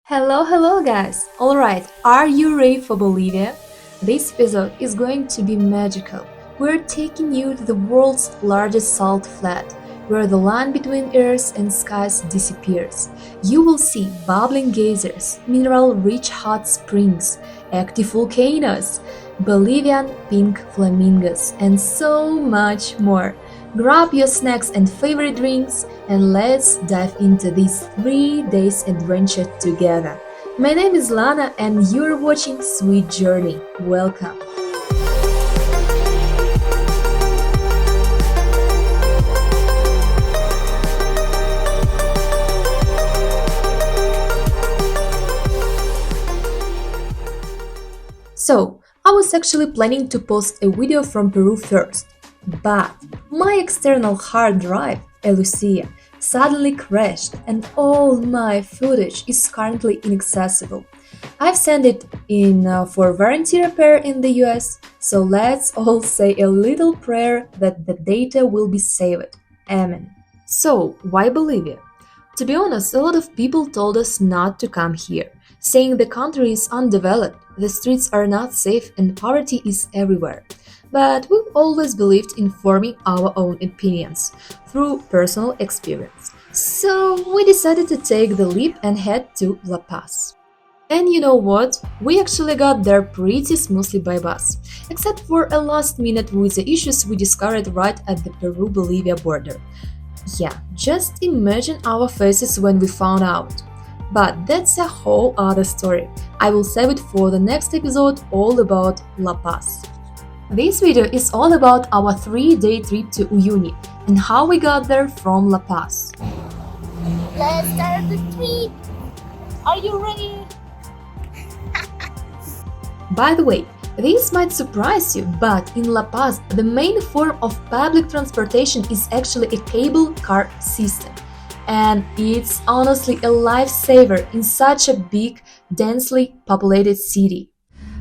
Hello guys! Alright, are you ready for Bolivia? This episode is going to be magical. We're taking you to the world's largest salt flat, where the line between earth and skies disappears. You will see bubbling geysers, mineral-rich hot springs, active volcanoes, Bolivian pink flamingos, and so much more. Grab your snacks and favorite drinks, and let's dive into this 3 days adventure together. My name is Lana, and you're watching Sweet Journey. Welcome. So, I was actually planning to post a video from Peru first, but my external hard drive, a Lucie, suddenly crashed and all my footage is currently inaccessible. I've sent it in for warranty repair in the US, so let's all say a little prayer that the data will be saved. Amen. So, why Bolivia? To be honest, a lot of people told us not to come here, saying the country is undeveloped, the streets are not safe, and poverty is everywhere. But we've always believed in forming our own opinions through personal experience. So we decided to take the leap and head to La Paz. And you know what? We actually got there pretty smoothly by bus, except for a last minute visa issues we discovered right at the Peru-Bolivia border. Yeah, just imagine our faces when we found out. But that's a whole other story. I will save it for the next episode all about La Paz. This video is all about our 3-day trip to Uyuni and how we got there from La Paz. Let's start the trip! Are you ready? By the way, this might surprise you, but in La Paz, the main form of public transportation is actually a cable car system. And it's honestly a lifesaver in such a big, densely populated city.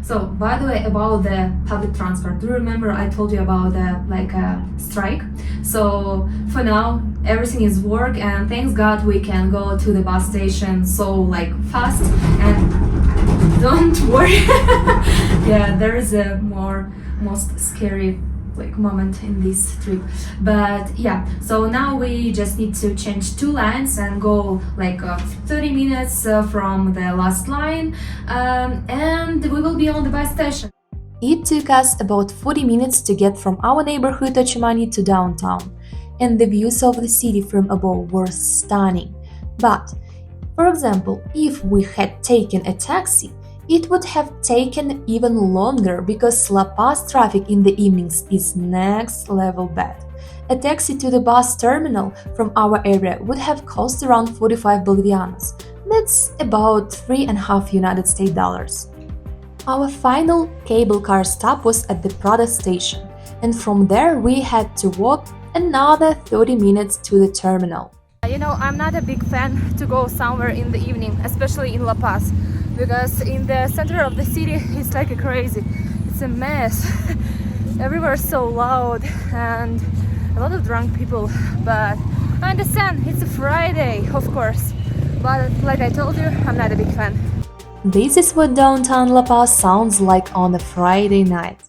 So, by the way, about the public transport, do you remember I told you about the strike? So, for now, everything is work, and thanks God we can go to the bus station so fast. And don't worry, yeah, there is a most scary moment in this trip, but yeah, so now we just need to change 2 lines and go 30 minutes from the last line, and we will be on the bus station. It took us about 40 minutes to get from our neighborhood Ochimani to downtown, and the views of the city from above were stunning. But for example, if we had taken a taxi, it would have taken even longer because La Paz traffic in the evenings is next level bad. A taxi to the bus terminal from our area would have cost around 45 Bolivianos. That's about $3.5 United States dollars. Our final cable car stop was at the Prada station, and from there we had to walk another 30 minutes to the terminal. You know, I'm not a big fan to go somewhere in the evening, especially in La Paz, because in the center of the city it's like a crazy. It's a mess. Everywhere is so loud and a lot of drunk people. But I understand, it's a Friday, of course. But like I told you, I'm not a big fan. This is what downtown La Paz sounds like on a Friday night.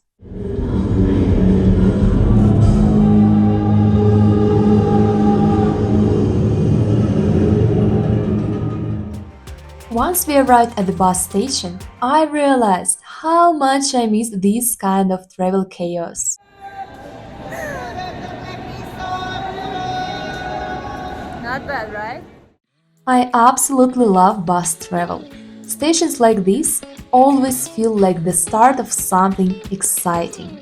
Once we arrived at the bus station, I realized how much I miss this kind of travel chaos. Not bad, right? I absolutely love bus travel. Stations like this always feel like the start of something exciting.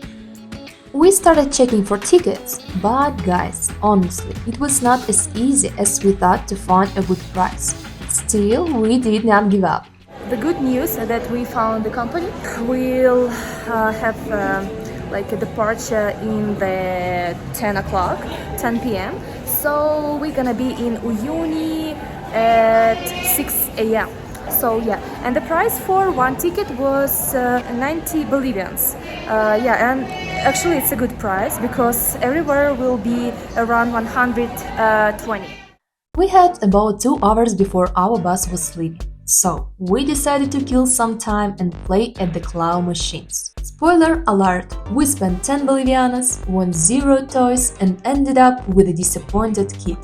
We started checking for tickets, but guys, honestly, it was not as easy as we thought to find a good price. Still, we did not give up. The good news is that we found the company. We'll have a departure in the 10 p.m. So we're gonna be in Uyuni at 6 a.m. So yeah, and the price for one ticket was 90 Bolivians. And actually it's a good price because everywhere will be around 120. We had about 2 hours before our bus was leaving. So, we decided to kill some time and play at the claw machines. Spoiler alert, we spent 10 bolivianas, won 0 toys and ended up with a disappointed kid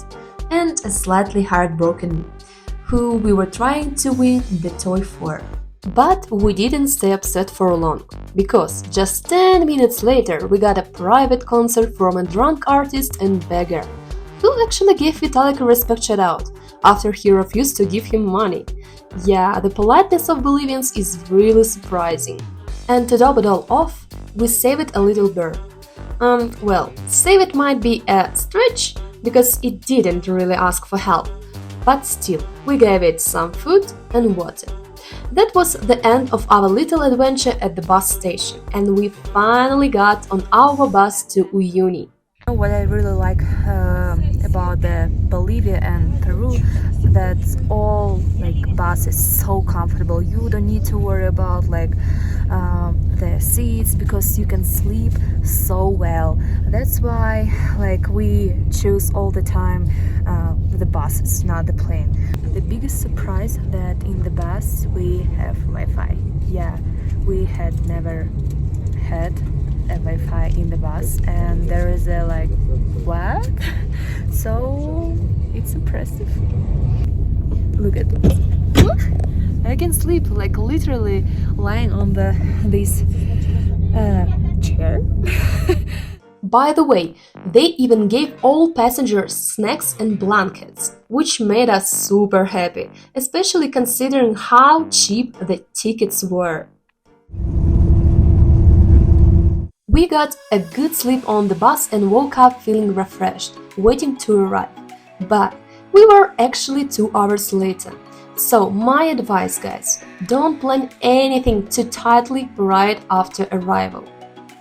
and a slightly heartbroken me, who we were trying to win the toy for. But we didn't stay upset for long, because just 10 minutes later we got a private concert from a drunk artist and beggar, who actually gave Vitalik a respect shout-out after he refused to give him money. Yeah, the politeness of Bolivians is really surprising. And to top it all off, we saved a little bird. Well, save it might be a stretch, because it didn't really ask for help. But still, we gave it some food and water. That was the end of our little adventure at the bus station, and we finally got on our bus to Uyuni. What I really like about the Bolivia and Peru, that's all like bus is so comfortable. You don't need to worry about the seats, because you can sleep so well. That's why we choose all the time the buses, not the plane. The biggest surprise that in the bus we have Wi-Fi. Yeah, we had never had a Wi-Fi in the bus, and there is a what? So it's impressive. Look at this. I can sleep literally lying on this chair. By the way, they even gave all passengers snacks and blankets, which made us super happy, especially considering how cheap the tickets were. We got a good sleep on the bus and woke up feeling refreshed, waiting to arrive. But we were actually 2 hours later. So my advice, guys, don't plan anything too tightly right after arrival.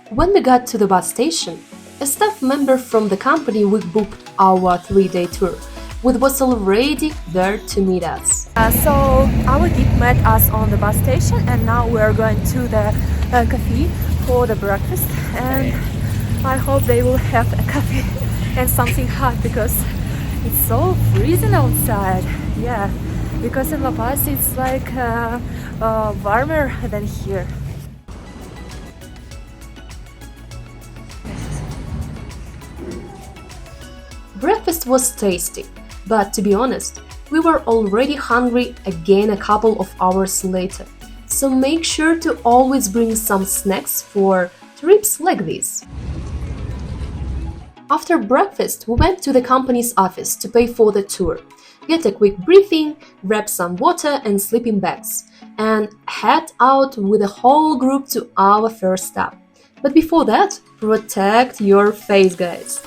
When we got to the bus station, a staff member from the company we booked our 3-day tour with was already there to meet us. So our guide met us on the bus station, and now we are going to the cafe for the breakfast, and I hope they will have a coffee and something hot, because it's so freezing outside. Yeah, because in La Paz it's warmer than here. Breakfast was tasty, but to be honest, we were already hungry again a couple of hours later. So make sure to always bring some snacks for trips like this. After breakfast, we went to the company's office to pay for the tour, get a quick briefing, grab some water and sleeping bags, and head out with the whole group to our first stop. But before that, protect your face, guys.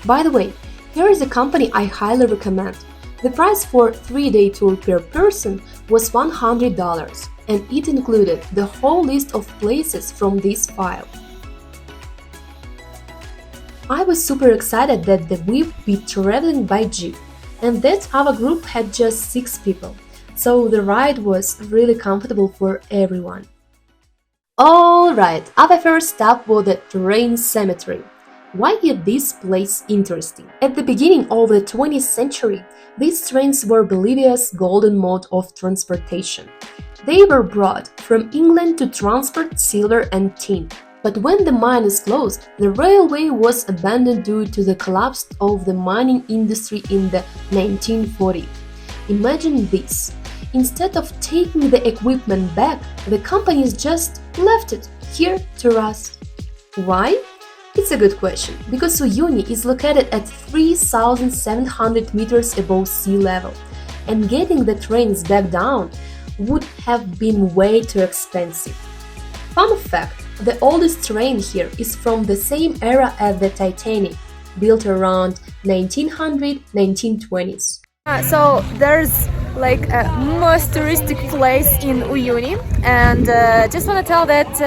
By the way, here is a company I highly recommend. The price for 3-day tour per person was $100, and it included the whole list of places from this file. I was super excited that we would be traveling by jeep, and that our group had just 6 people, so the ride was really comfortable for everyone. Alright, our first stop was the train cemetery. Why is this place interesting? At the beginning of the 20th century, these trains were Bolivia's golden mode of transportation. They were brought from England to transport silver and tin. But when the mines closed, the railway was abandoned due to the collapse of the mining industry in the 1940s. Imagine this. Instead of taking the equipment back, the companies just left it here to rust. Why? It's a good question, because Uyuni is located at 3,700 meters above sea level, and getting the trains back down would have been way too expensive. Fun fact, the oldest train here is from the same era as the Titanic, built around 1900-1920s. So there's a most touristic place in Uyuni, and just want to tell that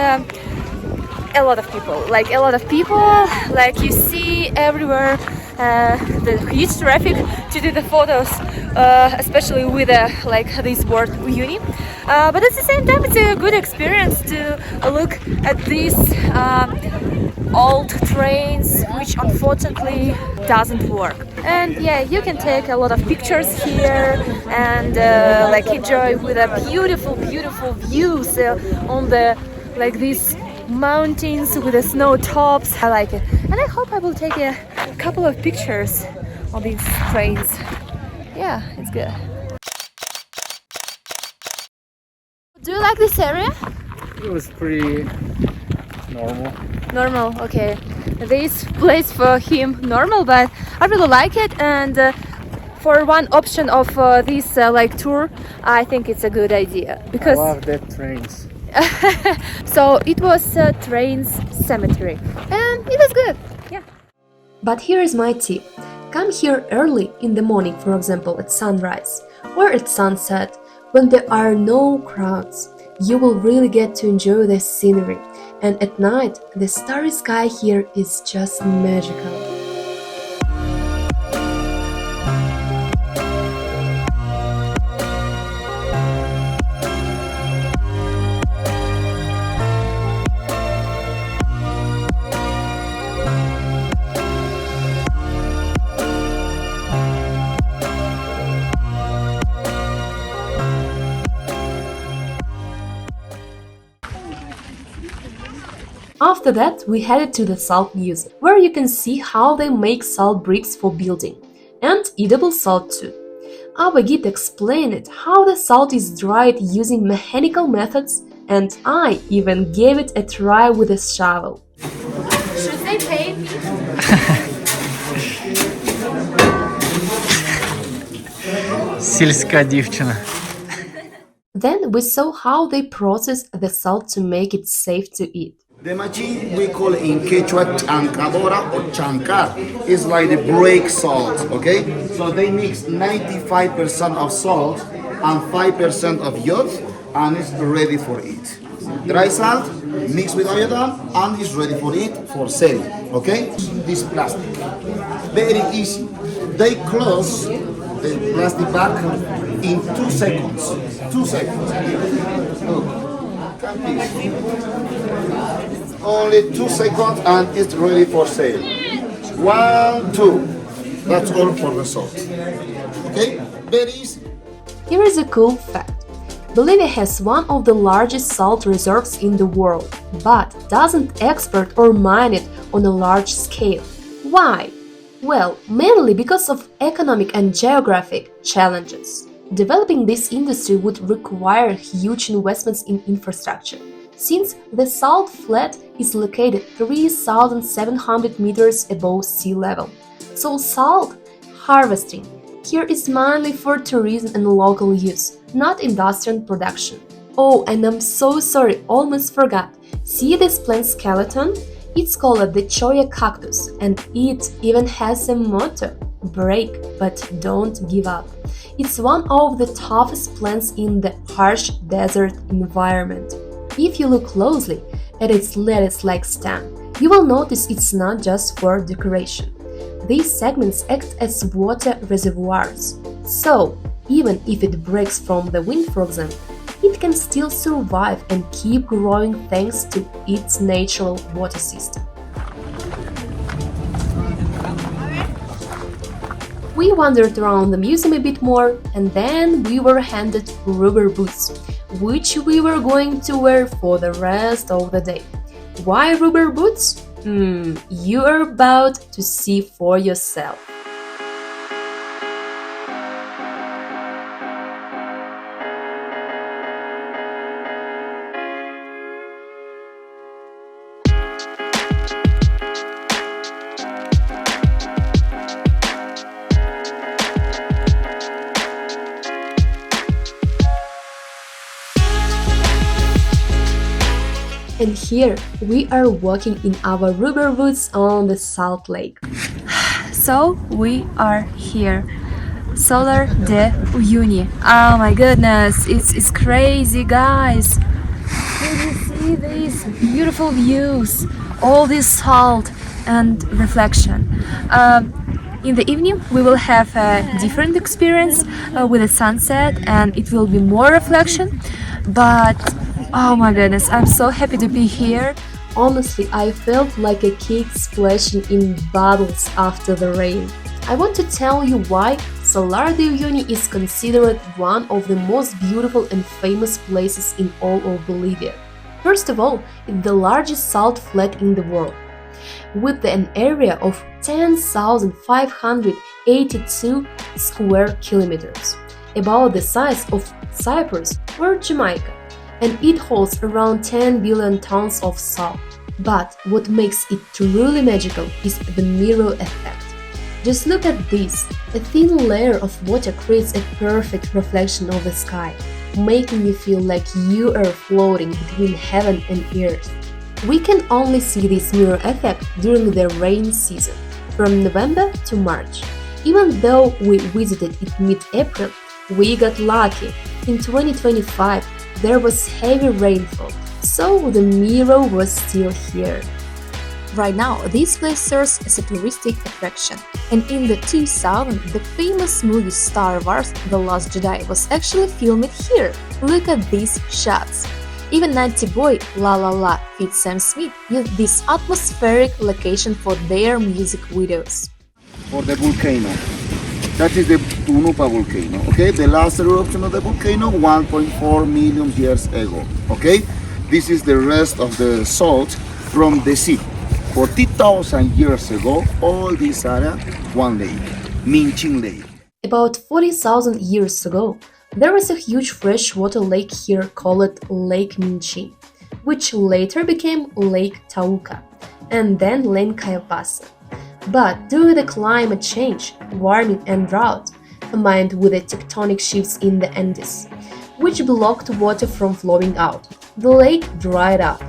a lot of people, you see everywhere the huge traffic to do the photos, especially with this word Uyuni. But at the same time, it's a good experience to look at this old trains, which unfortunately doesn't work. And yeah, you can take a lot of pictures here and like enjoy with a beautiful views on the like these mountains with the snow tops. I like it, and I hope I will take a couple of pictures on these trains. Yeah, it's good. Do you like this area? It was pretty normal. Normal, okay. This place for him normal, but I really like it. And for one option of this like tour, I think it's a good idea because I love that trains. so it was trains cemetery, and it was good. Yeah. But here is my tip. Come here early in the morning, for example, at sunrise or at sunset, when there are no crowds. You will really get to enjoy the scenery, and at night the starry sky here is just magical. After that, we headed to the salt museum, where you can see how they make salt bricks for building, and edible salt too. Our guide explained how the salt is dried using mechanical methods, and I even gave it a try with a shovel. Should they pay me? Сільська дівчина. Then we saw how they process the salt to make it safe to eat. The machine we call in Quechua chancadora or chancar is like the break salt, okay? So they mix 95% of salt and 5% of iod and it's ready for eat. Dry salt mixed with iodine and is ready for eat for sale, okay? This plastic, very easy. They close the plastic bag in 2 seconds. 2 seconds. Look, come please. Only 2 seconds and it's ready for sale. 1, 2. That's all for the salt. Okay? Very easy. Here is a cool fact. Bolivia has one of the largest salt reserves in the world, but doesn't export or mine it on a large scale. Why? Well, mainly because of economic and geographic challenges. Developing this industry would require huge investments in infrastructure, since the salt flat is located 3,700 meters above sea level. So salt harvesting here is mainly for tourism and local use, not industrial production. Oh, and I'm so sorry, almost forgot. See this plant skeleton? It's called the cholla cactus, and it even has a motto: break, but don't give up. It's one of the toughest plants in the harsh desert environment. If you look closely at its lettuce-like stem, you will notice it's not just for decoration. These segments act as water reservoirs. So, even if it breaks from the wind, for example, it can still survive and keep growing thanks to its natural water system. We wandered around the museum a bit more, and then we were handed rubber boots, which we were going to wear for the rest of the day. Why rubber boots? You are about to see for yourself. And here we are walking in our rubber boots on the salt lake. So we are here. Salar de Uyuni. Oh my goodness, it's crazy, guys. Can you see these beautiful views? All this salt and reflection. In the evening we will have a different experience with the sunset, and it will be more reflection. But oh my goodness, I'm so happy to be here. Honestly, I felt like a kid splashing in bubbles after the rain. I want to tell you why Salar de Uyuni is considered one of the most beautiful and famous places in all of Bolivia. First of all, it's the largest salt flat in the world, with an area of 10,582 square kilometers, about the size of Cyprus or Jamaica, and it holds around 10 billion tons of salt. But what makes it truly magical is the mirror effect. Just look at this. A thin layer of water creates a perfect reflection of the sky, making you feel like you are floating between heaven and earth. We can only see this mirror effect during the rain season, from November to March. Even though we visited it mid-April, we got lucky. In 2025, there was heavy rainfall, so the mirror was still here. Right now, this place serves as a touristic attraction, and in the 2000, the famous movie Star Wars The Last Jedi was actually filmed here. Look at these shots. Even Naughty Boy La La La feat. Sam Smith used this atmospheric location for their music videos. For the volcano. That is the Tunupa volcano, okay? The last eruption of the volcano 1.4 million years ago, okay? This is the rest of the salt from the sea. 40,000 years ago, all this area, one lake, Minchin Lake. About 40,000 years ago, there was a huge freshwater lake here called Lake Minchin, which later became Lake Tauca, and then Lake Cayapasa. But due to the climate change, warming and drought, combined with the tectonic shifts in the Andes, which blocked water from flowing out, the lake dried up.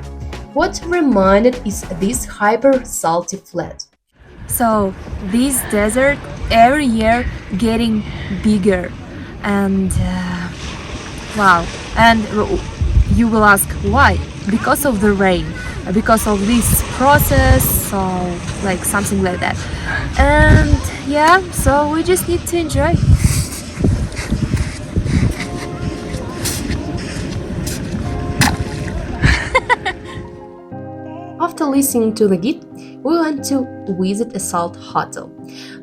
What remained is this hyper-salty flat. So this desert every year getting bigger and wow, and you will ask why? Because of the rain, because of this process, or like something like that. And yeah, so we just need to enjoy. After listening to the guide, we went to visit a salt hotel,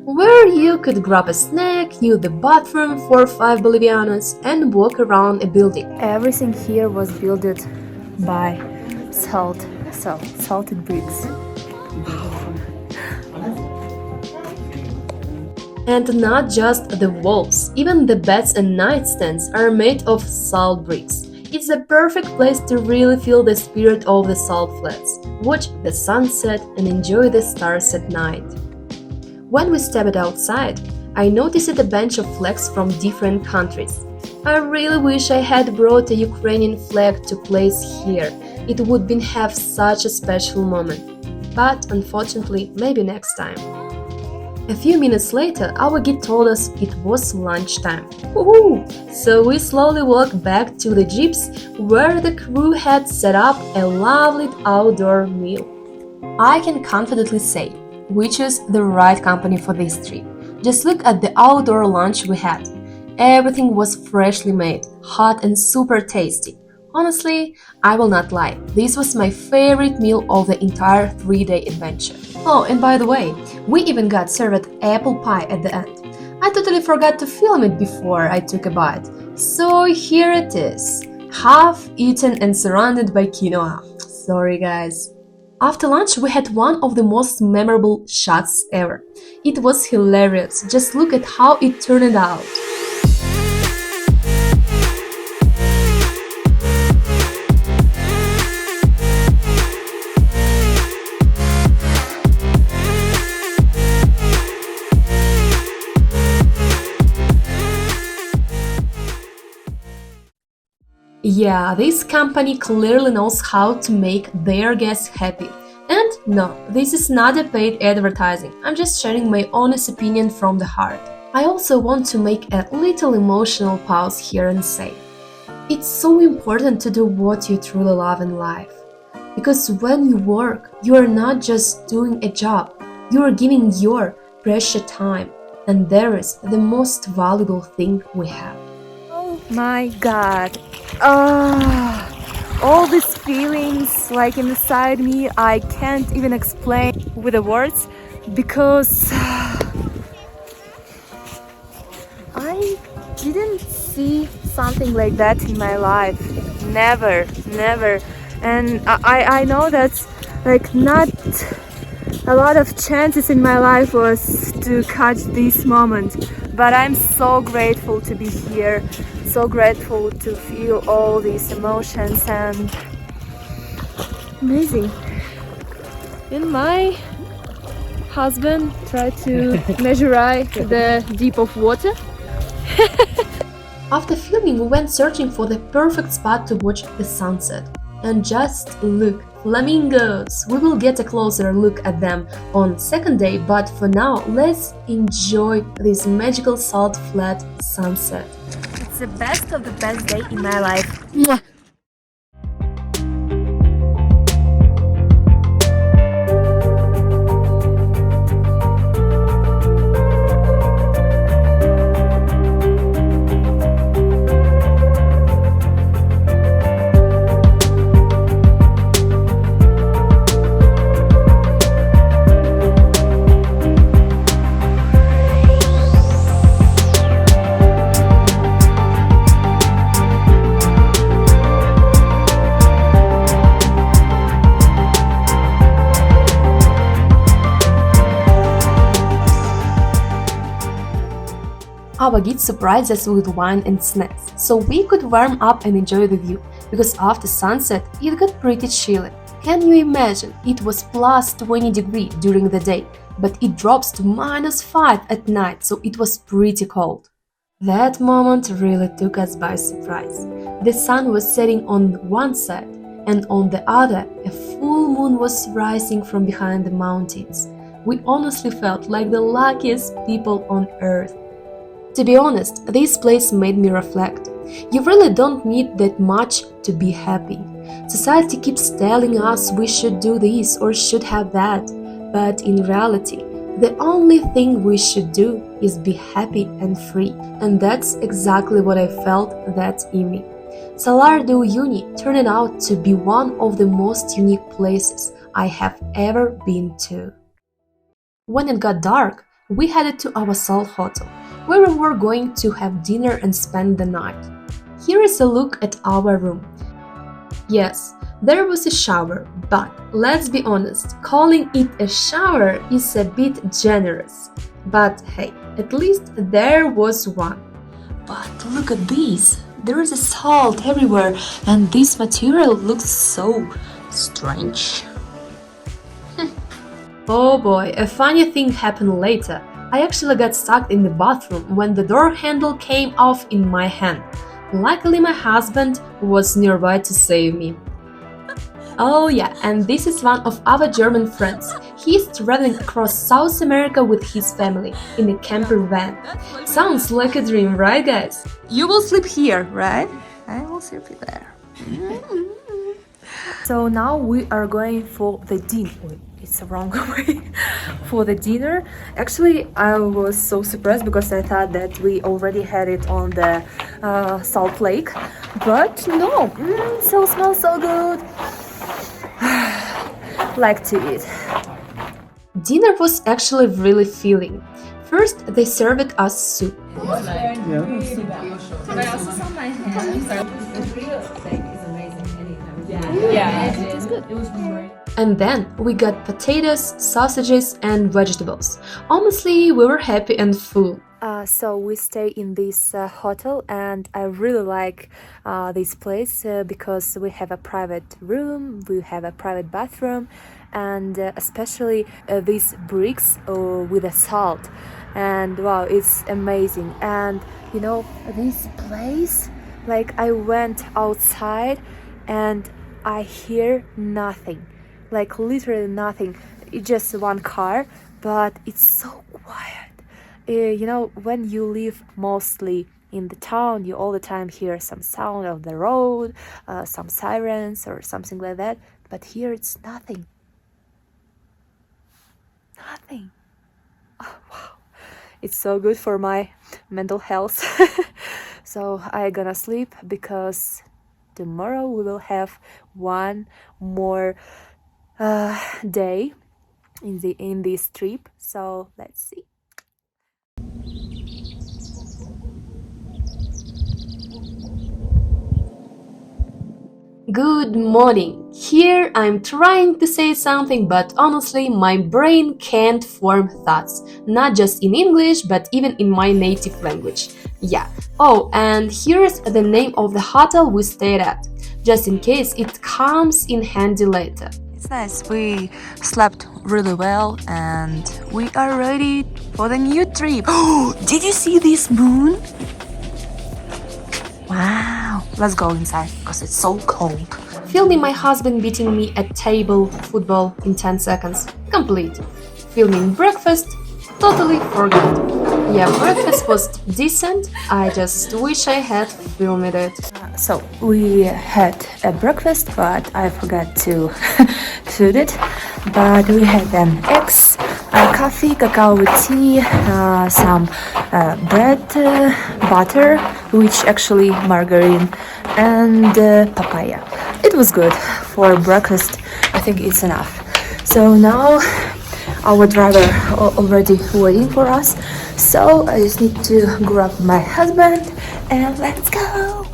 where you could grab a snack, use the bathroom for 5 Bolivianos, and walk around a building. Everything here was built by salted bricks. And not just the walls, even the beds and nightstands are made of salt bricks. It's a perfect place to really feel the spirit of the salt flats, watch the sunset and enjoy the stars at night. When we stepped outside, I noticed a bunch of flags from different countries. I really wish I had brought a Ukrainian flag to place here. It would have such a special moment. But unfortunately, maybe next time. A few minutes later, our guide told us it was lunchtime. Woohoo! So we slowly walked back to the jeeps where the crew had set up a lovely outdoor meal. I can confidently say we chose the right company for this trip. Just look at the outdoor lunch we had. Everything was freshly made, hot and super tasty. Honestly, I will not lie, this was my favorite meal of the entire 3-day adventure. Oh, and by the way, we even got served apple pie at the end. I totally forgot to film it before I took a bite. So here it is, half eaten and surrounded by quinoa. Sorry guys. After lunch, we had one of the most memorable shots ever. It was hilarious, just look at how it turned out. Yeah, this company clearly knows how to make their guests happy. And no, this is not a paid advertising, I'm just sharing my honest opinion from the heart. I also want to make a little emotional pause here and say, it's so important to do what you truly love in life. Because when you work, you are not just doing a job, you are giving your precious time. And there is the most valuable thing we have. Oh my god. Oh, all these feelings like inside me, I can't even explain with the words, because I didn't see something like that in my life. Never, never. And I know that like not a lot of chances in my life was to catch this moment, but I'm so grateful to be here, so grateful to feel all these emotions, and amazing. And my husband tried to measure the deep of water. After filming, we went searching for the perfect spot to watch the sunset. And just look, flamingos! We will get a closer look at them on second day, but for now, let's enjoy this magical salt flat sunset. It's the best of the best day in my life. Mwah. Our guide surprised us with wine and snacks, so we could warm up and enjoy the view, because after sunset it got pretty chilly. Can you imagine? It was plus 20 degrees during the day, but it drops to -5 at night, so it was pretty cold. That moment really took us by surprise. The sun was setting on one side, and on the other, a full moon was rising from behind the mountains. We honestly felt like the luckiest people on earth. To be honest, this place made me reflect. You really don't need that much to be happy. Society keeps telling us we should do this or should have that, but in reality, the only thing we should do is be happy and free, and that's exactly what I felt that evening. Salar de Uyuni turned out to be one of the most unique places I have ever been to. When it got dark, we headed to our Sol hotel, where we were going to have dinner and spend the night. Here is a look at our room. Yes, there was a shower, but let's be honest, calling it a shower is a bit generous. But hey, at least there was one. But look at this! There is a salt everywhere, and this material looks so strange. Oh boy, a funny thing happened later. I actually got stuck in the bathroom when the door handle came off in my hand. Luckily, my husband was nearby to save me. Oh yeah, and this is one of our German friends. He is traveling across South America with his family in a camper van. Sounds like a dream, right guys? You will sleep here, right? I will sleep there. So now we are going for the dinner. It's the wrong way. For the dinner. Actually, I was so surprised because I thought that we already had it on the Salt Lake, but no. So smells so good. Like to eat. Dinner was actually really filling. First, they served us soup. And then we got potatoes, sausages, and vegetables. Honestly, we were happy and full. So we stay in this hotel, and I really like this place because we have a private room, we have a private bathroom, and especially these bricks with the salt. And wow, it's amazing. And you know, this place, like I went outside and I hear nothing, like literally nothing. It's just one car, but it's so quiet. You know, when you live mostly in the town, you all the time hear some sound of the road, some sirens or something like that. But here it's nothing. Nothing. Oh, wow. It's so good for my mental health. So I gonna sleep because tomorrow we will have one more day in this trip. So let's see. Good morning. Here I'm trying to say something, but honestly, my brain can't form thoughts, not just in English, but even in my native language. Yeah. Oh, and here's the name of the hotel we stayed at, just in case it comes in handy later. It's nice. We slept really well and we are ready for the new trip. Oh, did you see this moon? Wow. Let's go inside because it's so cold. Filming my husband beating me at table football in 10 seconds. Complete. Filming breakfast. Totally forgot. Yeah, breakfast was decent. I just wish I had filmed it. So we had a breakfast, but I forgot to shoot it. But we had eggs, coffee, cacao with tea, some bread, butter, which actually margarine, and papaya. It was good for breakfast. I think it's enough. So now our driver already waiting for us. So I just need to grab my husband and let's go.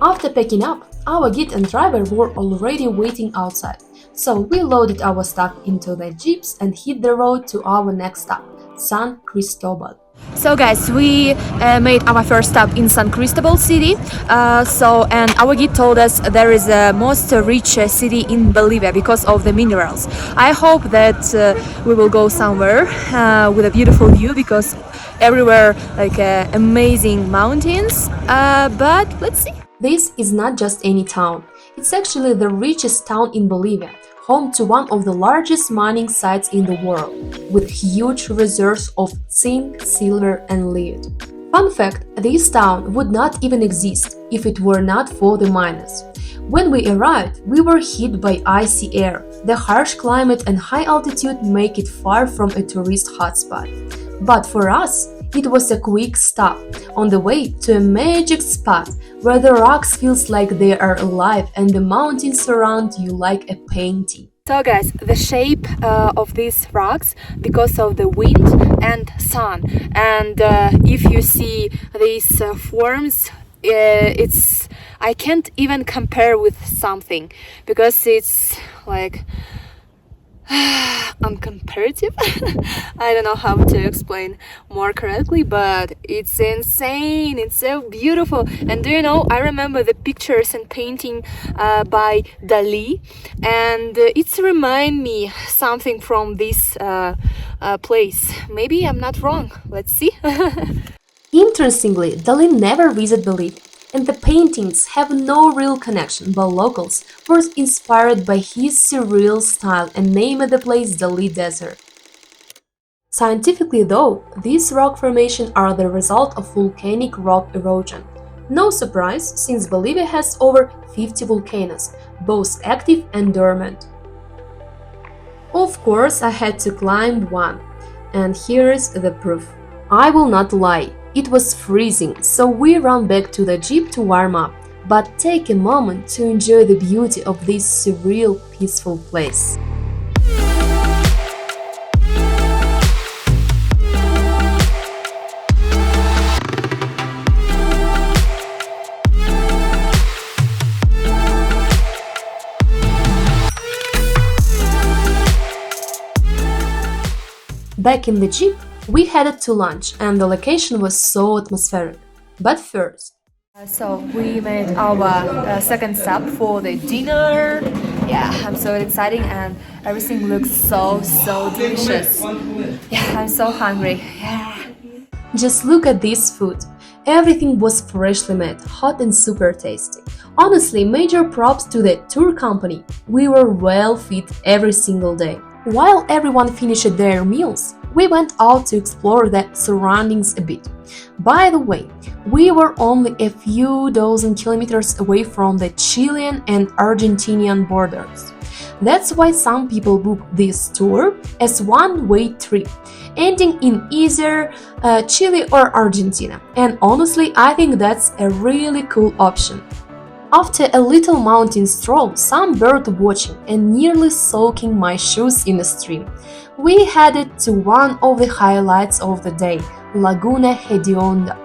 After packing up, our guide and driver were already waiting outside. So we loaded our stuff into the jeeps and hit the road to our next stop, San Cristobal. So guys, we made our first stop in San Cristobal city. And our guide told us there is the most rich city in Bolivia because of the minerals. I hope that we will go somewhere with a beautiful view because everywhere like amazing mountains. But let's see. This is not just any town. It's actually the richest town in Bolivia, home to one of the largest mining sites in the world, with huge reserves of zinc, silver, and lead. Fun fact, this town would not even exist if it were not for the miners. When we arrived, we were hit by icy air. The harsh climate and high altitude make it far from a tourist hotspot. But for us, it was a quick stop on the way to a magic spot where the rocks feels like they are alive and the mountains surround you like a painting. So guys, the shape of these rocks because of the wind and sun, and if you see these forms, it's I can't even compare with something because it's like uncomparative. I don't know how to explain more correctly, but it's insane. It's so beautiful. And do you know, I remember the pictures and painting by Dali, and it's remind me something from this place. Maybe I'm not wrong. Let's see. Interestingly, Dali never visited Bolivia, and the paintings have no real connection, but locals were inspired by his surreal style and named the place Siloli Desert. Scientifically though, these rock formations are the result of volcanic rock erosion. No surprise, since Bolivia has over 50 volcanoes, both active and dormant. Of course, I had to climb one, and here's the proof. I will not lie. It was freezing, so we ran back to the jeep to warm up, but take a moment to enjoy the beauty of this surreal, peaceful place. Back in the jeep, we headed to lunch and the location was so atmospheric. But first... So we made our second stop for the dinner. Yeah, I'm so excited and everything looks so delicious. Yeah, I'm so hungry. Yeah. Just look at this food. Everything was freshly made, hot and super tasty. Honestly, major props to the tour company. We were well fed every single day. While everyone finished their meals, we went out to explore the surroundings a bit. By the way, we were only a few dozen kilometers away from the Chilean and Argentinian borders. That's why some people book this tour as one-way trip, ending in either Chile or Argentina. And honestly, I think that's a really cool option. After a little mountain stroll, some bird watching and nearly soaking my shoes in a stream, we headed to one of the highlights of the day, Laguna Hedionda,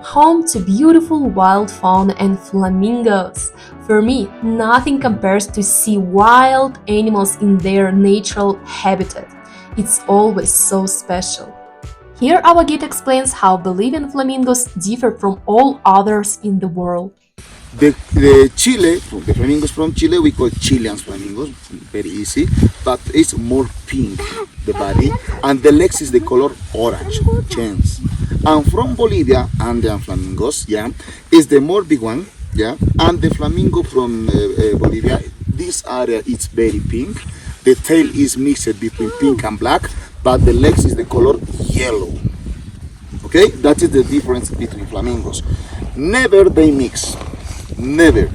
home to beautiful wild fauna and flamingos. For me, nothing compares to see wild animals in their natural habitat. It's always so special. Here our guide explains how Bolivian flamingos differ from all others in the world. The Chile, the flamingos from Chile, we call Chilean flamingos, very easy, but it's more pink, the body, and the legs is the color orange, chance. And from Bolivia, Andean flamingos, yeah, is the more big one, yeah, and the flamingo from Bolivia, this area is very pink, the tail is mixed between pink and black, but the legs is the color yellow. Okay, that is the difference between flamingos. Never they mix. Never.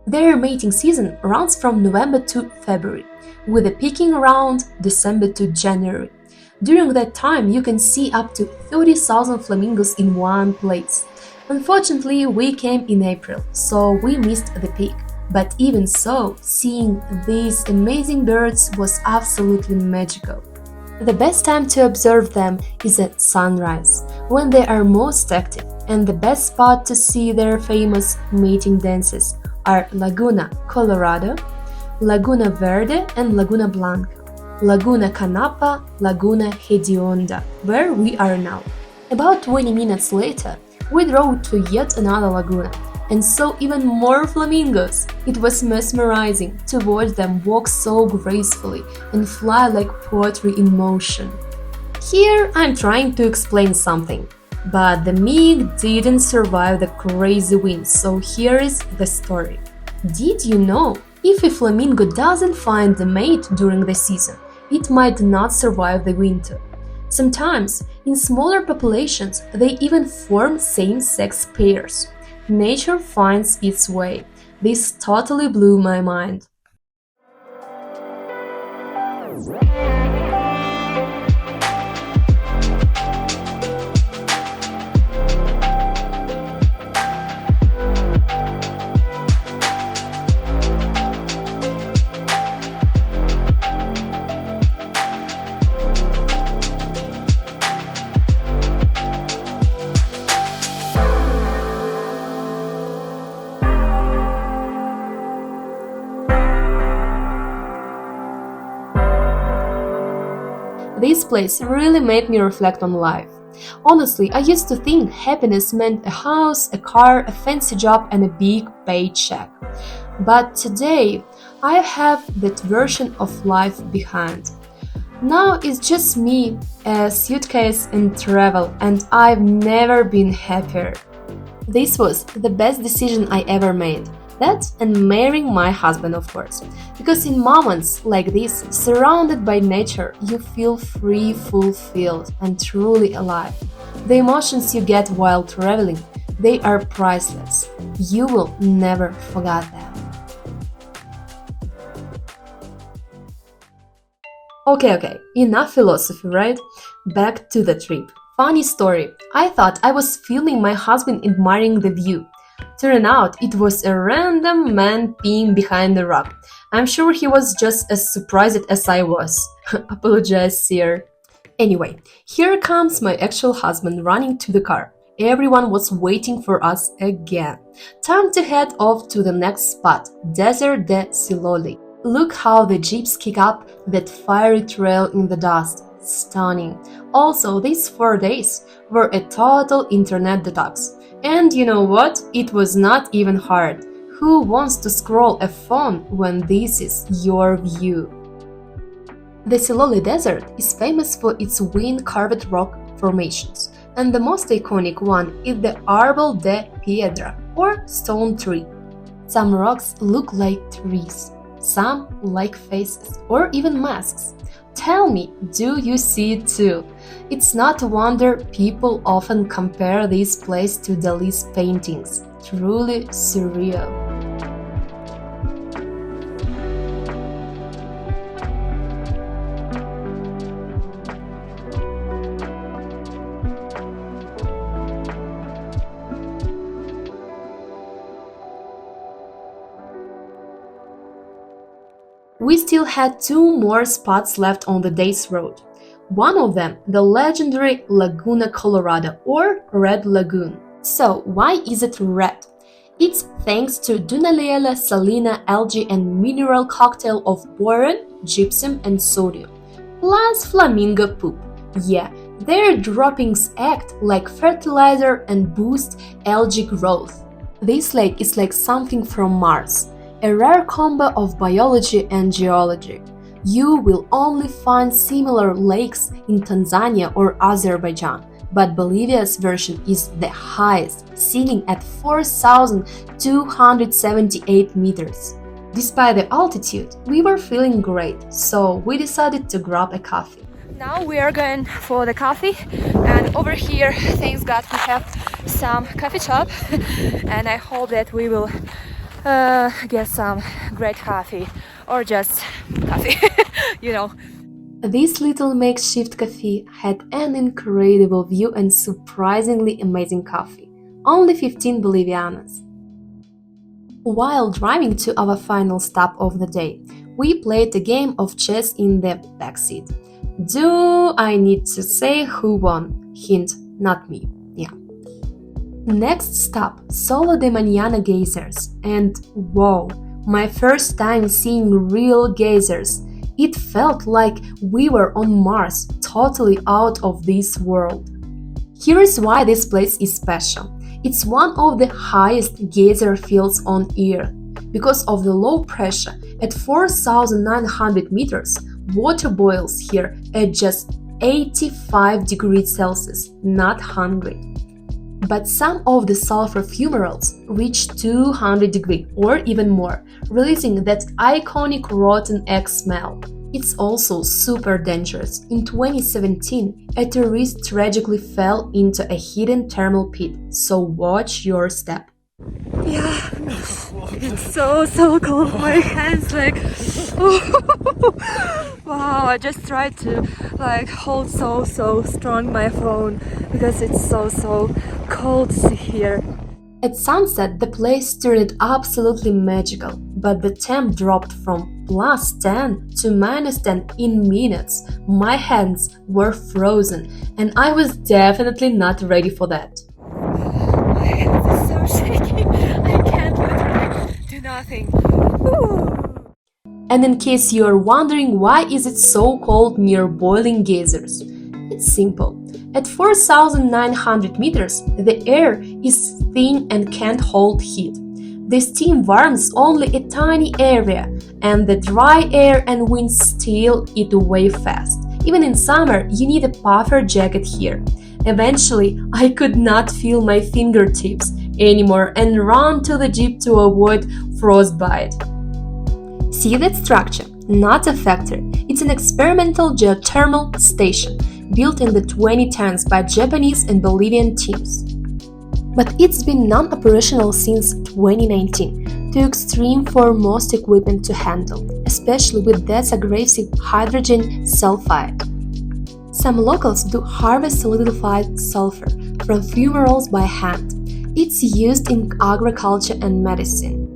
Their mating season runs from November to February, with a peaking around December to January. During that time, you can see up to 30,000 flamingos in one place. Unfortunately, we came in April, so we missed the peak. But even so, seeing these amazing birds was absolutely magical. The best time to observe them is at sunrise, when they are most active, and the best spot to see their famous mating dances are Laguna Colorado, Laguna Verde and Laguna Blanca, Laguna Canapa, Laguna Hedionda, where we are now. About 20 minutes later, we drove to yet another laguna and saw even more flamingos. It was mesmerizing to watch them walk so gracefully and fly like poetry in motion. Here I'm trying to explain something, but the MiG didn't survive the crazy winds, so here is the story. Did you know, if a flamingo doesn't find a mate during the season, it might not survive the winter? Sometimes, in smaller populations, they even form same-sex pairs. Nature finds its way. This totally blew my mind. This place really made me reflect on life. Honestly, I used to think happiness meant a house, a car, a fancy job, and a big paycheck. But today, I have that version of life behind. Now it's just me, a suitcase, and travel, and I've never been happier. This was the best decision I ever made. That and marrying my husband, of course. Because in moments like this, surrounded by nature, you feel free, fulfilled, and truly alive. The emotions you get while traveling, they are priceless. You will never forget them. Okay, enough philosophy, right? Back to the trip. Funny story. I thought I was filming my husband admiring the view. Turned out it was a random man peeing behind the rock. I'm sure he was just as surprised as I was. Apologize, sir. Anyway, here comes my actual husband running to the car. Everyone was waiting for us again. Time to head off to the next spot, Desert de Siloli. Look how the jeeps kick up that fiery trail in the dust. Stunning. Also, these 4 days were a total internet detox. And you know what? It was not even hard. Who wants to scroll a phone when this is your view? The Siloli Desert is famous for its wind-carved rock formations, and the most iconic one is the Árbol de Piedra, or stone tree. Some rocks look like trees, some like faces, or even masks. Tell me, do you see it too? It's not a wonder people often compare this place to Dali's paintings. Truly surreal. We still had 2 more spots left on the day's road. One of them, the legendary Laguna Colorado or Red Lagoon. So, why is it red? It's thanks to Dunaliella salina algae and mineral cocktail of boron, gypsum and sodium, plus flamingo poop. Yeah, their droppings act like fertilizer and boost algae growth. This lake is like something from Mars, a rare combo of biology and geology. You will only find similar lakes in Tanzania or Azerbaijan, but Bolivia's version is the highest, sitting at 4,278 meters. Despite the altitude, we were feeling great, so we decided to grab a coffee. Now we are going for the coffee, and over here, thanks God, we have some coffee shop, and I hope that we will get some great coffee or just coffee, you know. This little makeshift cafe had an incredible view and surprisingly amazing coffee. Only 15 Bolivianas. While driving to our final stop of the day, we played a game of chess in the backseat. Do I need to say who won? Hint, not me. Yeah. Next stop, Solo de Mañana Geysers. And whoa, my first time seeing real geysers. It felt like we were on Mars, totally out of this world. Here is why this place is special. It's one of the highest geyser fields on Earth. Because of the low pressure, at 4,900 meters, water boils here at just 85 degrees Celsius, not 100. But some of the sulfur fumaroles reach 200 degrees or even more, releasing that iconic rotten egg smell. It's also super dangerous. In 2017, a tourist tragically fell into a hidden thermal pit, so watch your step. Yeah, it's so cold. My hands like wow. I just tried to hold so strong my phone because it's so cold here. At sunset, the place turned absolutely magical, but the temp dropped from +10 to -10 in minutes. My hands were frozen, and I was definitely not ready for that. My hands are so shaky. I can't literally do nothing. Ooh. And in case you are wondering why is it so cold near boiling geysers, it's simple. At 4,900 meters, the air is thin and can't hold heat. The steam warms only a tiny area, and the dry air and wind steal it away fast. Even in summer, you need a puffer jacket here. Eventually, I could not feel my fingertips anymore and ran to the jeep to avoid frostbite. See that structure? Not a factory. It's an experimental geothermal station built in the 2010s by Japanese and Bolivian teams. But it's been non-operational since 2019, too extreme for most equipment to handle, especially with that aggressive hydrogen sulfide. Some locals do harvest solidified sulfur from fumaroles by hand. It's used in agriculture and medicine.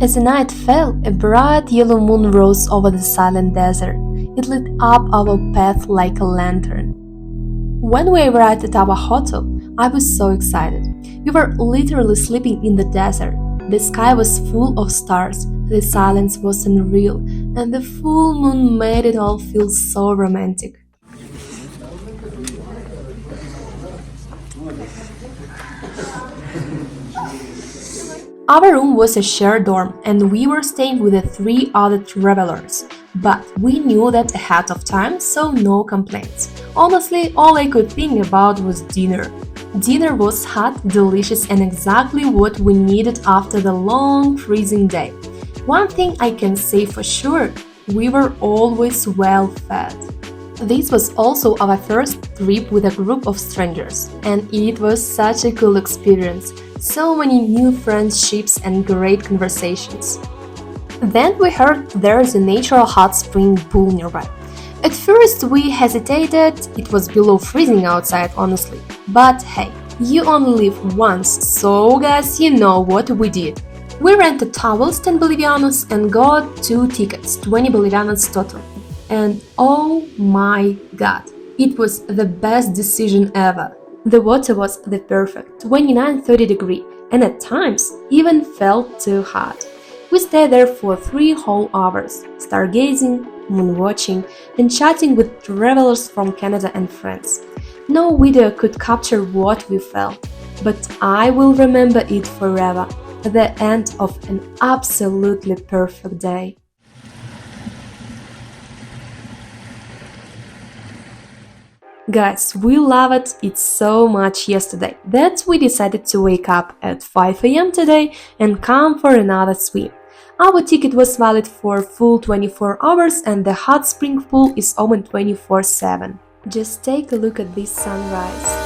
As the night fell, a bright yellow moon rose over the silent desert. It lit up our path like a lantern. When we arrived at our hotel, I was so excited. We were literally sleeping in the desert. The sky was full of stars, the silence was unreal, and the full moon made it all feel so romantic. Our room was a shared dorm, and we were staying with the 3 other travelers. But we knew that ahead of time, so no complaints. Honestly, all I could think about was dinner. Dinner was hot, delicious, and exactly what we needed after the long, freezing day. One thing I can say for sure, we were always well fed. This was also our first trip with a group of strangers, and it was such a cool experience. So many new friendships and great conversations. Then we heard there's a natural hot spring pool nearby. At first we hesitated, it was below freezing outside honestly. But hey, you only live once, so guys, you know what we did. We rented towels 10 bolivianos and got 2 tickets, 20 bolivianos total. And oh my god, it was the best decision ever. The water was the perfect 29-30 degree and at times even felt too hot. We stayed there for 3 whole hours, stargazing, moon watching, and chatting with travelers from Canada and France. No video could capture what we felt, but I will remember it forever, the end of an absolutely perfect day. Guys, we loved it so much yesterday that we decided to wake up at 5 am today and come for another swim. Our ticket was valid for full 24 hours and the hot spring pool is open 24/7. Just take a look at this sunrise.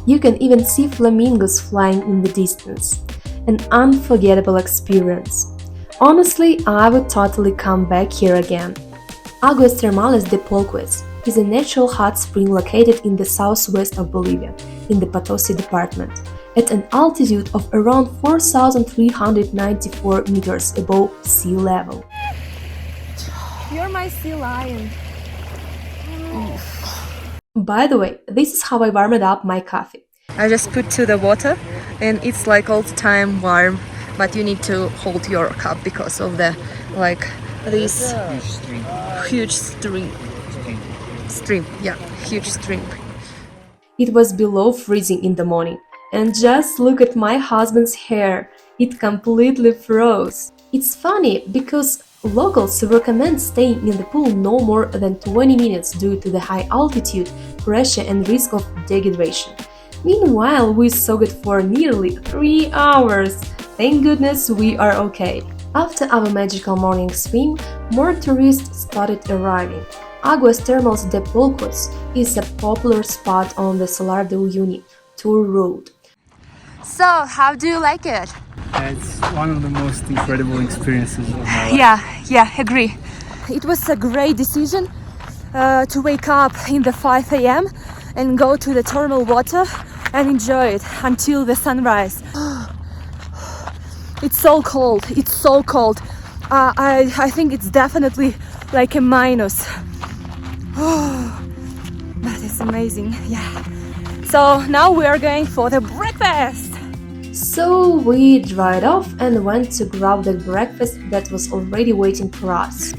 You can even see flamingos flying in the distance. An unforgettable experience. Honestly, I would totally come back here again. Aguas Termales de Polques is a natural hot spring located in the southwest of Bolivia, in the Potosi department, at an altitude of around 4,394 meters above sea level. You're my sea lion. By the way, this is how I warmed up my coffee. I just put to the water and it's like all the time warm, but you need to hold your cup because of the this huge stream. Huge stream. It was below freezing in the morning, and just look at my husband's hair, it completely froze. It's funny because locals recommend staying in the pool no more than 20 minutes due to the high altitude, pressure and risk of dehydration. Meanwhile, we soaked it for nearly 3 hours. Thank goodness we are okay. After our magical morning swim, more tourists started arriving. Aguas Termales de Polques is a popular spot on the Salar de Uyuni tour route. So, how do you like it? It's one of the most incredible experiences of my life. Yeah, agree. It was a great decision to wake up in the 5 am and go to the thermal water and enjoy it until the sunrise. It's so cold. I think it's definitely like a minus. But it's amazing, yeah. So now we are going for the breakfast. So we dried off and went to grab the breakfast that was already waiting for us.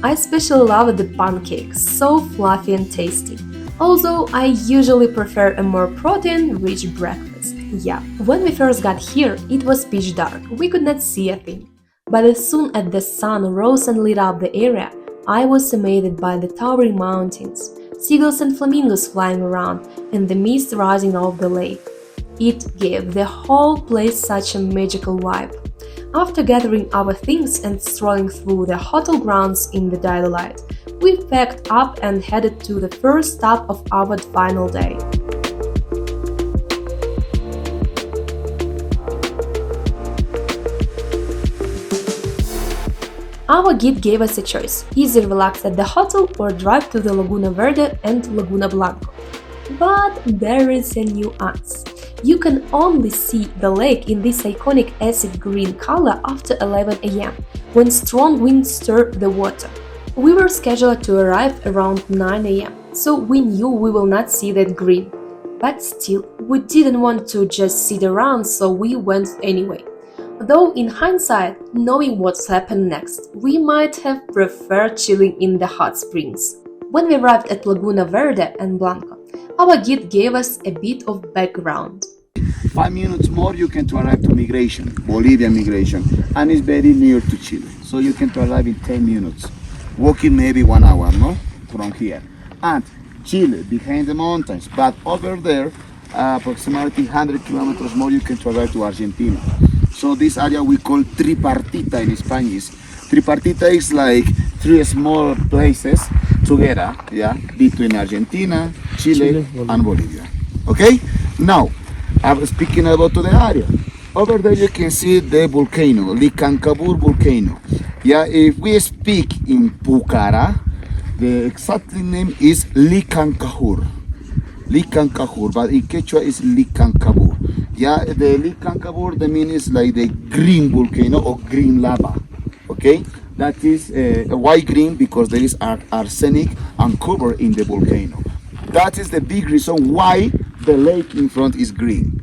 I especially love the pancakes, so fluffy and tasty. Although I usually prefer a more protein-rich breakfast. Yeah, when we first got here, it was pitch dark, we could not see a thing. But as soon as the sun rose and lit up the area, I was amazed by the towering mountains, seagulls and flamingos flying around, and the mist rising off the lake. It gave the whole place such a magical vibe. After gathering our things and strolling through the hotel grounds in the daylight, we packed up and headed to the first stop of our final day. Our guide gave us a choice, either relax at the hotel or drive to the Laguna Verde and Laguna Blanca. But there is a nuance. You can only see the lake in this iconic acid green color after 11 am, when strong winds stir the water. We were scheduled to arrive around 9 am, so we knew we will not see that green. But still, we didn't want to just sit around, so we went anyway. Though in hindsight, knowing what's happened next, we might have preferred chilling in the hot springs. When we arrived at Laguna Verde and Blanca, our guide gave us a bit of background. 5 minutes more you can arrive to migration, Bolivia migration, and it's very near to Chile. So you can arrive in 10 minutes, walking maybe 1 hour, no? From here. And Chile, behind the mountains, but over there, approximately 100 kilometers more you can arrive to Argentina. So this area we call tripartita in Spanish. Tripartita is like 3 small places together, yeah, between Argentina, Chile and Bolivia. Okay? Now, I'm speaking about the area. Over there you can see the volcano, Licancabur volcano. Yeah, if we speak in Pucara, the exact name is Licancajur. Licancajur, but in Quechua is Licancabur. Yeah, the Licancabur, the meaning is like the green volcano or green lava. Okay, that is why green, because there is arsenic uncovered in the volcano. That is the big reason why the lake in front is green.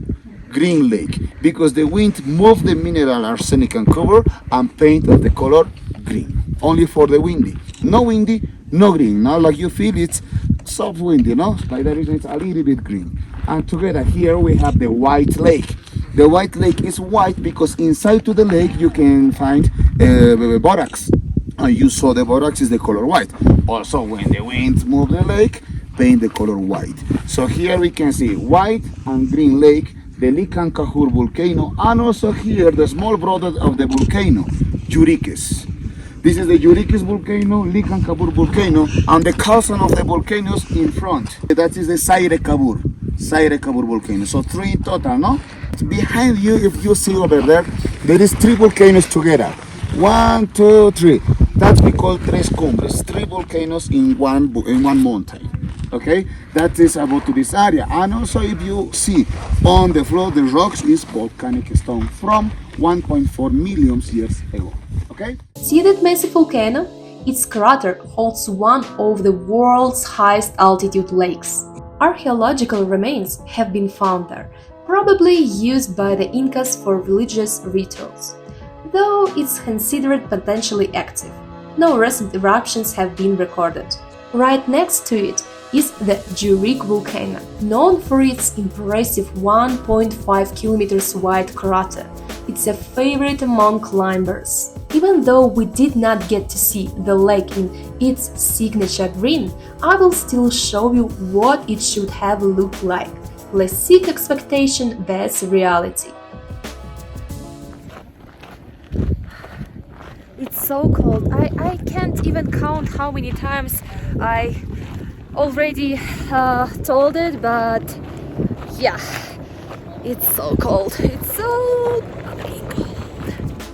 Green lake, because the wind moved the mineral arsenic uncovered and paint of the color green. Only for the windy. No windy, no green. Now like you feel it's soft windy, no? By the reason it's a little bit green. And together here we have the white lake. The white lake is white because inside to the lake you can find borax. And you saw the borax is the color white. Also when the wind moves the lake, paint the color white. So here we can see white and green lake, the Licancajur volcano, and also here the small brother of the volcano, Yuriques. This is the Yuriques volcano, Licancajur volcano, and the cousin of the volcanoes in front. That is the Sayrecabur volcano. So three in total, no? Behind you, if you see over there, there is three volcanoes together. 1, 2, 3. That's we call tres cumbres, three volcanoes in one mountain. Okay, that is about to this area. And also if you see on the floor, the rocks is volcanic stone from 1.4 million years ago. Okay. See that massive volcano? Its crater holds one of the world's highest altitude lakes. Archaeological remains have been found there, probably used by the Incas for religious rituals. Though it's considered potentially active, no recent eruptions have been recorded. Right next to it is the Yurique volcano, known for its impressive 1.5 kilometers wide crater. It's a favorite among climbers. Even though we did not get to see the lake in its signature green, I will still show you what it should have looked like. Let's seek expectation versus reality. It's so cold. I can't even count how many times I already told it, but yeah, it's so cold. It's so cold.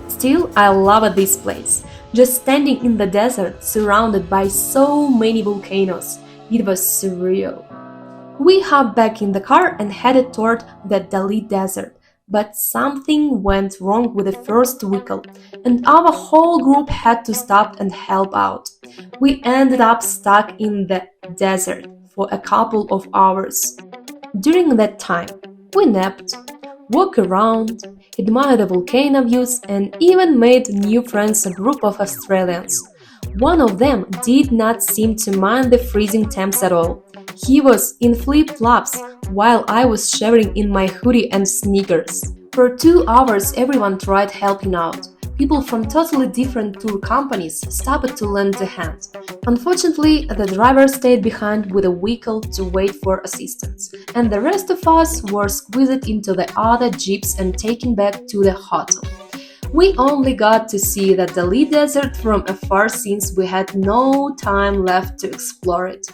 Still, I love this place. Just standing in the desert, surrounded by so many volcanoes, it was surreal. We hopped back in the car and headed toward the Dali desert, but something went wrong with the first vehicle, and our whole group had to stop and help out. We ended up stuck in the desert for a couple of hours. During that time, we napped, walked around, admired the volcano views, and even made new friends, a group of Australians. One of them did not seem to mind the freezing temps at all. He was in flip-flops while I was shivering in my hoodie and sneakers. For 2 hours everyone tried helping out. People from totally different tour companies stopped to lend a hand. Unfortunately, the driver stayed behind with a vehicle to wait for assistance, and the rest of us were squeezed into the other jeeps and taken back to the hotel. We only got to see the Dali desert from afar since we had no time left to explore it.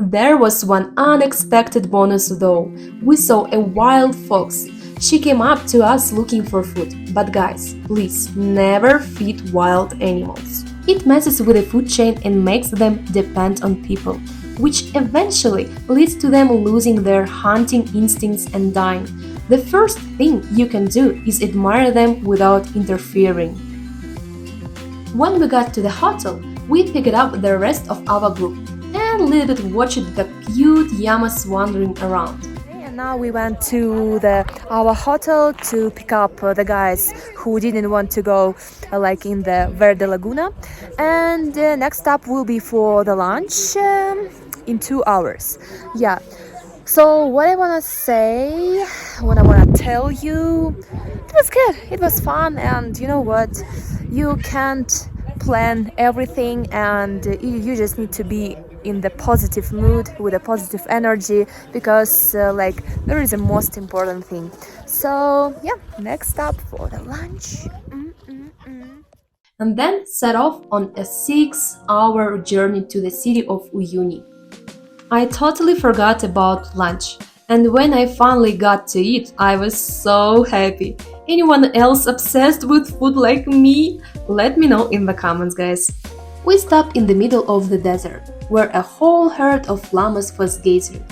There was one unexpected bonus though. We saw a wild fox. She came up to us looking for food. But guys, please never feed wild animals. It messes with the food chain and makes them depend on people, which eventually leads to them losing their hunting instincts and dying. The first thing you can do is admire them without interfering. When we got to the hotel, we picked up the rest of our group and little bit watched the cute llamas wandering around. And now we went to our hotel to pick up the guys who didn't want to go like in the Verde Laguna. And next up will be for the lunch in 2 hours. Yeah. So what I want to say, what I want to tell you, it was good, it was fun, and you know what, you can't plan everything, and you just need to be in the positive mood with a positive energy, because like there is a most important thing. So yeah, next stop for the lunch. And then set off on a 6-hour journey to the city of Uyuni. I totally forgot about lunch, and when I finally got to eat, I was so happy. Anyone else obsessed with food like me? Let me know in the comments, guys. We stopped in the middle of the desert, where a whole herd of llamas was gazing.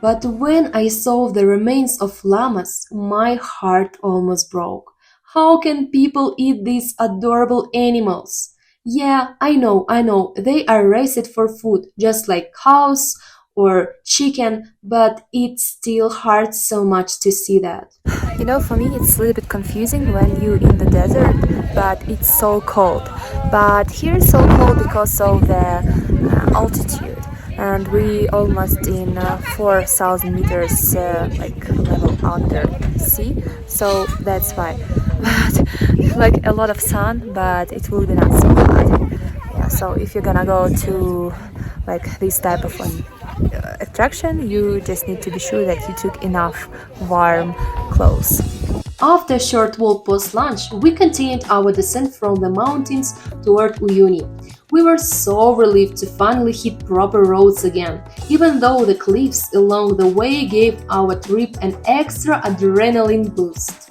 But when I saw the remains of llamas, my heart almost broke. How can people eat these adorable animals? Yeah, I know, they are raised for food, just like cows or chicken, but it still hurts so much to see that. You know, for me it's a little bit confusing when you're in the desert, but it's so cold. But here it's so cold because of the altitude, and we almost in 4,000 meters like level under sea, so that's why. But like a lot of sun, but it will be not so hot. Yeah, so if you're gonna go to like this type of attraction, you just need to be sure that you took enough warm clothes. After a short walk post-lunch, we continued our descent from the mountains toward Uyuni. We were so relieved to finally hit proper roads again, even though the cliffs along the way gave our trip an extra adrenaline boost.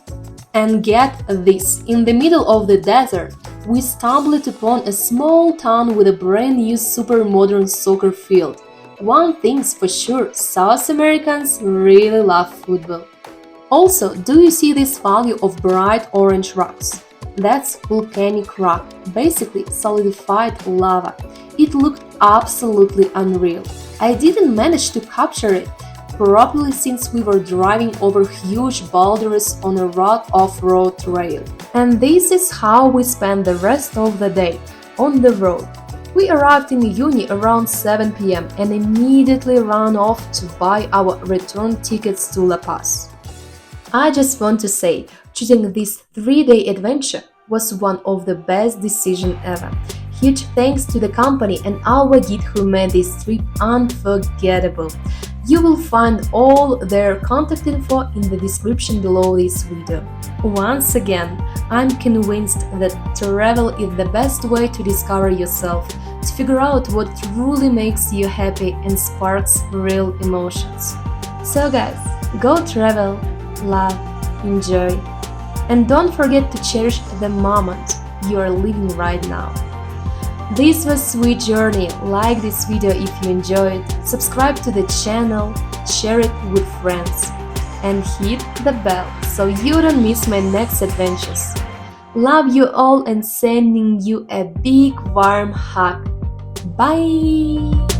And get this, in the middle of the desert, we stumbled upon a small town with a brand new super modern soccer field. One thing's for sure, South Americans really love football. Also, do you see this valley of bright orange rocks? That's volcanic rock, basically solidified lava. It looked absolutely unreal. I didn't manage to capture it properly since we were driving over huge boulders on a rough off-road trail. And this is how we spent the rest of the day, on the road. We arrived in Uyuni around 7 p.m. and immediately ran off to buy our return tickets to La Paz. I just want to say, choosing this 3-day adventure was one of the best decisions ever. Huge thanks to the company and our guide who made this trip unforgettable. You will find all their contact info in the description below this video. Once again, I'm convinced that travel is the best way to discover yourself, to figure out what truly makes you happy and sparks real emotions. So guys, go travel, love, enjoy, and don't forget to cherish the moment you are living right now. This was Sweet Journey. Like this video if you enjoyed, subscribe to the channel, share it with friends, and hit the bell so you don't miss my next adventures. Love you all and sending you a big warm hug. Bye!